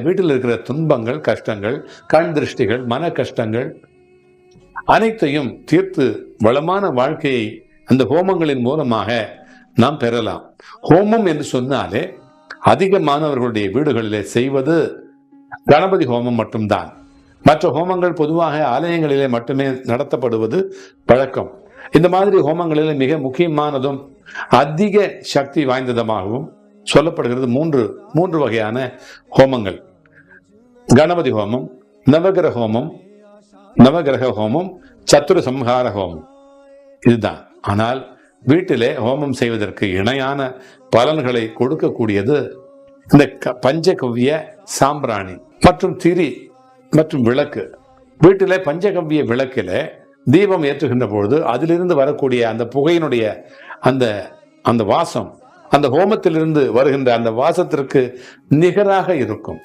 வீட்டில் இருக்கிற துன்பங்கள், கஷ்டங்கள், கண் திருஷ்டிகள், மன கஷ்டங்கள் அனைத்தையும் தீர்த்து வளமான வாழ்க்கையை அந்த ஹோமங்களின் மூலமாக நாம் பெறலாம். ஹோமம் என்று சொன்னாலே அதிகமானவர்களுடைய வீடுகளிலே செய்வது கணபதி ஹோமம் மட்டும்தான். மற்ற ஹோமங்கள் பொதுவாக ஆலயங்களிலே மட்டுமே நடத்தப்படுவது வழக்கம். இந்த மாதிரி ஹோமங்களிலே மிக முக்கியமானதும் அதிக சக்தி வாய்ந்ததுமாகவும் சொல்லப்படுகிறது மூன்று வகையான ஹோமங்கள்: கணபதி ஹோமம், நவகிரக ஹோமம், சத்துரு சம்ஹார ஹோமம். இதுதான். ஆனால் வீட்டிலே ஹோமம் செய்வதற்கு இணையான பலன்களை கொடுக்கக்கூடியது இந்த பஞ்சகவ்ய சாம்பிராணி மற்றும் திரி மற்றும் விளக்கு. வீட்டிலே பஞ்சகவ்ய விளக்கிலே தீபம் ஏற்றுகின்ற பொழுது அதிலிருந்து வரக்கூடிய அந்த புகையினுடைய அந்த வாசம், அந்த ஹோமத்திலிருந்து வருகின்ற அந்த வாசத்திற்கு நிகராக இருக்கும்.